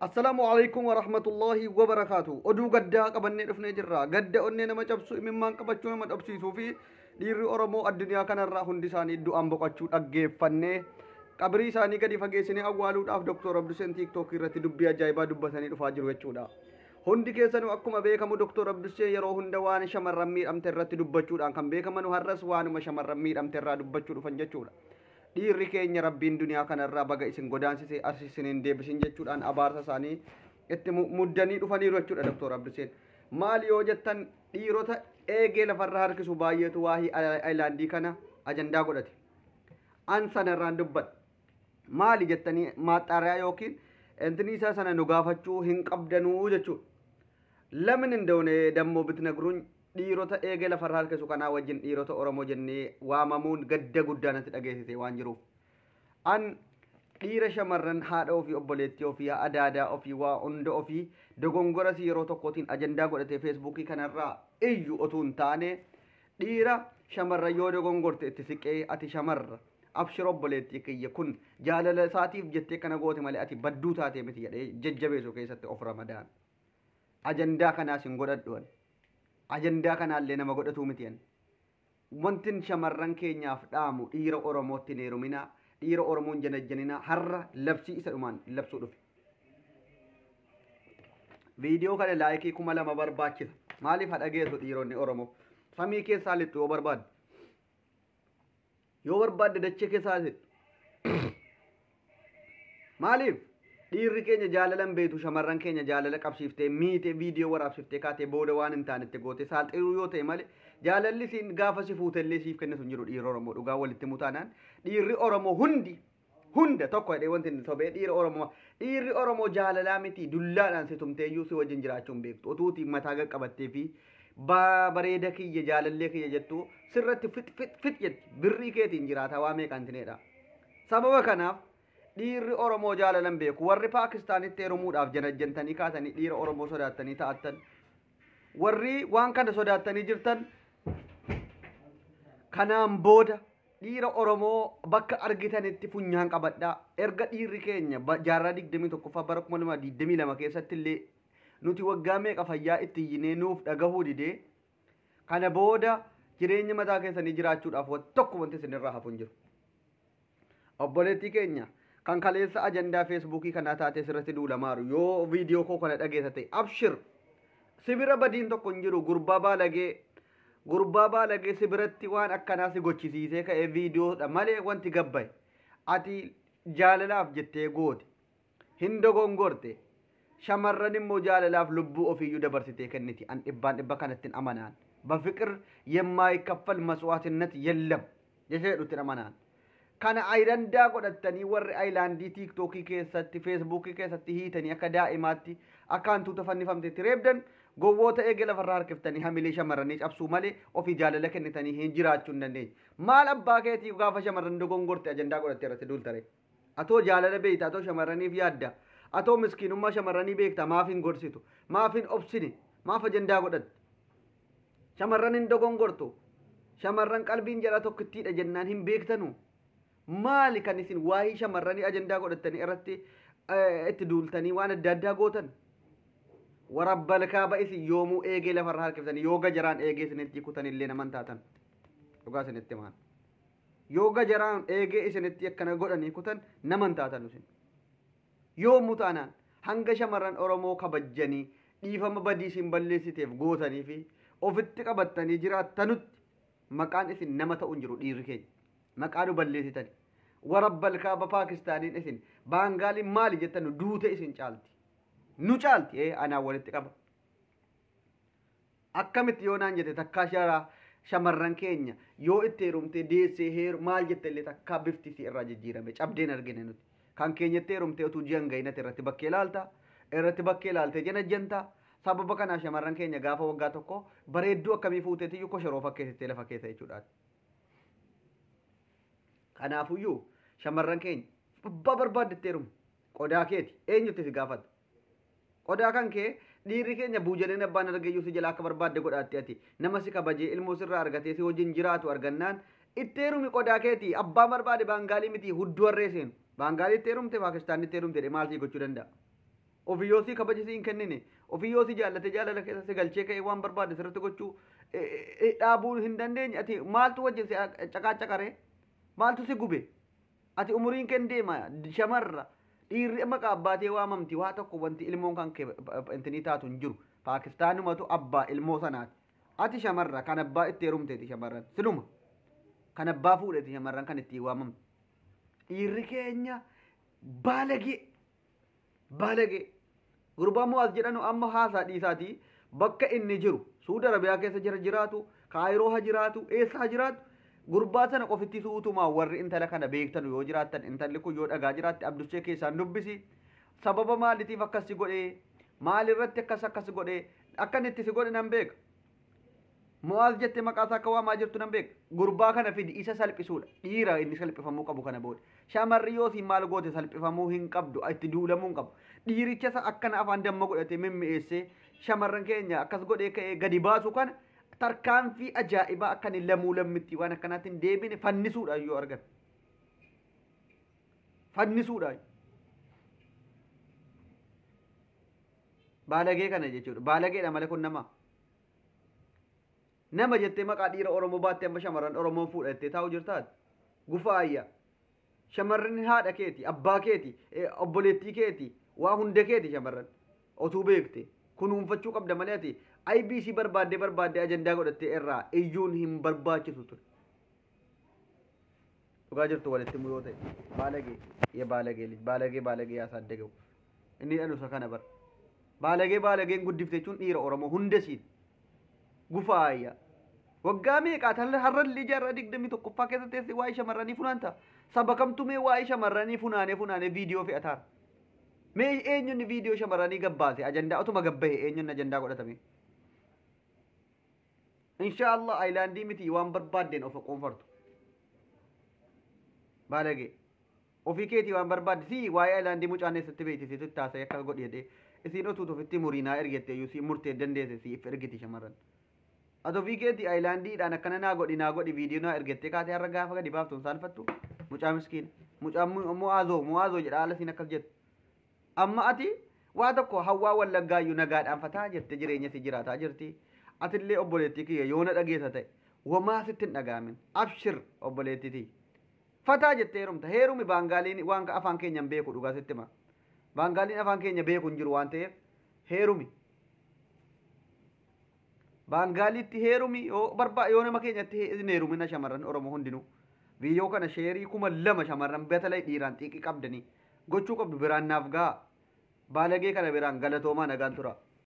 السلام عليكم ورحمة الله وبركاته. أدو قد قبلني رفنا جرا قد أني نما جبسو مما قبضشو نما أبسي سوفي دير أرمو الدنيا كان الراحون ديساني دو أم بقتشو أجيب فني قبري ساني كدي فجيسني أولو أف دكتور عبد السين تيك توك رتي دبيا جايبا دبساني دفاجر وجودا هندي كيسانو أكما بيكمو دكتور عبد السين يرو هندوان شمر رمي أم ترتي دبچودا كم بيكمو هرس وانو ما شمر رمي أم ترى دبچود فنجچودا dhiirri keenya rabbiin duniyaa kanarraa baga isin godaansisee arsisiniin deebisin jechuudhaan abaarsa isaanii itti muddanii dhufaniiru jechuudha doktor Abduseen. Maal yoo jettan dhiirota eegee lafarra harkisu baay'eetu waa'ee aayilaandii kana ajandaa godhate. An sanarraan dubbadha. Maali jettanii maaxxaariyaa yookiin entini isaa sana nu gaafachuu hin qabdanuu jechuudha. Lamin hin doone dammoo bitnagruun dhiirota eegee lafarra harkisu kanaa wajjin dhiirota Oromoo jennee waamamuun gadda guddaanatti dhageessise waan jiruuf. An dhiira shamarran haadha ofii obboleettii ofii adaadaa ofii waa hunda ofii dogongoras yeroo tokkootiin ajandaa godhatee feesbuukii kanarraa iyyu otuu hin taane dhiira shamarra yoo dogongorte itti siqee ati shamarra abshir obboleettii kiyya kun jaalala isaatiif jettee kana goote malee ati badduu taatee miti jedhee jajjabeessu keessatti of ramadaan. Ajandaa kanaas hin godhadhuan. Ajandaa kanaallee nama godhatu mitiyan. Wantin shamarran keenyaaf dhaamu dhiira Oromootti neerumina dhiira Oromoon janajjanina har'a labsii isa dhumaan labsuu dhufe. Viidiyoo kana laayikii 2000 barbaachisa. Maaliif hadhageessu dhiironni Oromoo? Samii keessaa lixxu yoo barbaadde. Yoo barbaadde dachee keessaa lixxu. Maaliif? dhiirri keenya jaalalan beetu shamarran keenya jaalala qabsiiftee miite viidiyoo waraabsiftee kaatee booda waan hin taanetti goote saalxiruu yoo ta'e malee jaalalli siin gaafa si fuutellee siif kennitu hin jiru dhiirri Oromoo dhugaa walitti mutaanaan dhiirri Oromoo hunda tokko jedhee wanti inni sobee dhiirri Oromoo jaalalaa miti dullaadhaan si tumteeyyuu si wajjin jiraachuun beektu otuuti mataa qaqqabattee fi bareeda kiyya jaalallee kiyya jettu sirratti fit jetti birrii keetiin jiraata waa meeqaan tineedha. Sababa kanaaf dhiirri Oromoo jaalalan beeku warri Paakistaanitti heerumuudhaaf janajjantanii kaasanii dhiira Oromoo sodaattanii taa'attan warri waan kana sodaattanii jirtan kanaan booda dhiira Oromoo bakka argitanitti funyaan qabadhaa erga dhiirri keenya jaarraa 21ffaa bara 2022 keessatti illee nuti waggaa meeqa fayyaa itti iyyinee nuuf dhagahuu didee kana booda jireenya mataa keessanii jiraachuudhaaf tokko wanti isinirraa hafu hin jiru. Obboleettii keenya kan kaleessa ajandaa feesbuukii kanaa taatee sirratti duulamaaru yoo viidiyoo koo kana dhageessate abshir sibira badiin tokko hin jiru gurbaa baalagee sibiratti waan akkanaa si gochisiisee ka'ee viidiyoodha malee wanti gabbaye ati jaalalaaf jettee goote hin dogongorte shamarran immoo jaalalaaf lubbuu ofiiyyuu dabarsitee kenniti an dhibba kanatti hin amanaan bafiqir የማይከፈል መስዋዕትነት የለም jedhutti amanaan. Kana aayilandaa godhattanii warri aayilaandii tiiktookii keessatti feesbuukii keessatti hiitanii akka daa'imaatti akka hantuuta fannifamteetti reebdan gowwoota eegee lafarraa harkiftanii hamilee shamarranii cabsuu malee ofii jaalala kennitanii hin jiraachuu hin dandeenye. Maal abbaa keetiif gaafa shamarran dogongorte ajandaa godhattee irratti duultare? Atoo jaalala beekta atoo shamarraniif yaadda atoo miskiinummaa shamarranii beekta maaf hin gorsitu maaf hin obsine maaf ajandaa godhatte? Shamarran hin dogongortu shamarran qalbiin jala tokkittiidha jennaan hin beektanu. Maali kan isin waa'ee shamarranii ajandaa godhattanii irratti itti duultanii waan adda addaa gootan? Warabbal kaaba isin yoomuu eegee lafarraa harkiftanii yoo gajaraan eegee isinitti kutan illee naman taatan. Dhugaa isinitti maan. Yoo gajaraan eegee isinitti akkana godhanii kutan naman taatan isin. Yoomuu taanaan hanga shamarran Oromoo kabajjanii dhiifama badii isin balleessiteef gootanii fi ofitti qabattanii jiraattanutti maqaan isin nama ta'u hin jiru dhiirri keenya. Maqaa nu balleessitan warabbal kaaba Paakistaaniin isin baangaaliin maali jettan duute isin caalti nu caalti anaa walitti qaba akkamitti yoo naan jette takkaa shamarran keenya yoo itti heerumtee deessee heeru maal jette illee takkaa bifti isii irraa jijjiirame cabdeen argine nuti kan keenyatti heerumtee utuu ji'an ga'inatti irratti bakkee ilaaltee janajjantaa sababa kanaa shamarran keenya gaafa waggaa tokko bareedduu akkamii fuuteetiyyuu koshoroo fakkeessitee lafa keessa jechuudhaati. Kanaafuyyuu shamarran keenya abbaa barbaaddetti heerumu qodaa keeti eenyutti si gaafata? Qodaa kan kee dhiirri keenya buujaleen abbaan argayyuu si jala akka barbaadde godhaatti ati nama si kabajee ilmoo sirraa argatee si wajjin jiraatu argannaan itti heerumi qodaa keeti abbaa barbaade baangaalii miti hudduu harree seenu baangaalii itti heerumte Paakistaanitti heerumte maal si gochuu danda'a? ofiyyoosi kabajisiin kennine ofiyyoosi jaallate jaalala keessa si galchee ka'ee waan barbaade sirriitti gochuu dhaabuu hin dandeenye ati maaltu wajjin si caqaacaqaree maaltu si gube ati umuriin kee deema shamarra dhiirri maqaa abbaatee waamamti waa tokko wanti ilmoon kan kee intinii taatu hin jiru paakistaanumatu abbaa ilmoo sanaati ati shamarra kan abbaa itti heerumteeti shamarran siluma kan abbaa fuudheeti shamarran kan itti waamamti dhiirri keenya baalagee gurbaa Mu'aaz jedhanu amma haasaa dhiisaati bakka inni jiru Suudi Arabiyaa keessa jiraatu Kaayiroo haa jiraatu eessa haa jiraatu gurbaa sana qofitti suutumaa warri intala kana beektan yoo jiraattan intalli kun yoo dhagaa jiraatti abdushee keessaan dubbisi sababa maaliitiif akkas si godhee maalirratti akkas godhee akkan itti si godhe nan beeka Mu'aaz jette maqaa isaa akka waamaa jirtu nan beeka gurbaa kana fidi isa salphisuudha dhiira inni salphifamuu qabu kana booda shamarri yoo siin maal goote salphifamuu hin qabdu itti duulamuu hin qabu dhiiricha isa akkana afaan damma godhate mimmi'eessee shamarran keenya akkas godhee ka'ee gadi baasu kana tarkaanfii ajaa'ibaa akkan lamuu lammitti waan akkanaatti hin deebine fannisuudha yoo argan fannisuudha baalagee kana jechuudha baalageedha malee kun nama jettee maqaa dhiira Oromoo baattee amma shamarran Oromoon fuudhattee taa'u jirtaati gufaayya shamarran haadha keeti abbaa keeti obboleettii keeti waa hunda keeti shamarran otuu beekte kunuunfachuu qabda malee ati IBC barbaadde ajandaa godhattee irraa iyyuun hin barbaachisu ture dhugaa jirtu walitti muyoo ta'e baalagee yaasaaddegewu inni dhalusa kana bar baalageen guddifte jechuun dhiira Oromoo hunda siin gufaayya waggaa meeqaa harralli jaarraa 21ffaa keessa teesse waa'ee shamarranii funaanta saba kamtu mee waa'ee shamarranii funaanee viidiyoo fe'ataar mee eenyuun viidiyoo shamarranii gabbaase ajandaa otuma gabbahe eenyuun ajandaa godhatame inshallah aayilaandii miti waan barbaaddeen of qoonfartu baalagee ofii keetii waan barbaadde si waa'ee aayilaandii mucaaneessatti beeksisitu taasise akka godhi jedhee isiin otuu ofitti muriinaa ergette iyyuu si murtee dandeesse siif ergiti shamarran adofii keetii aayilaandiidhaan akkana naa godhi viidiyoo naa ergette kaatee har'a gaafa gadi baaftuun saalfattu mucaa miskiin mucaa mu'aazoo jedha haala siin akkas jettu amma ati waa tokko hawwaa wallaggaayyuu nagaadhaan fataa jette jireenya si jiraataa jirti atillee obboleettii kiyya yoo na dhageessa ta'e wamaa sitti hin dhagaamin abshir obboleettitii fataa jettee heerumi baangaaliin waan afaan keenya hin beeku dhugaa sitti hima baangaaliin afaan keenya beeku hin jiru waan ta'eef heerumi baangaaliitti heerumi yoo nama keenyatti hin heerumina shamarran Oromoo hundinuu viidiyoo kana sheerii 2,000 shamarran betalay dhiiraan xiiqii qabdanii gochuu qabdu biraan naaf ga'a baalagee kana biraan galatoomaa nagaan tura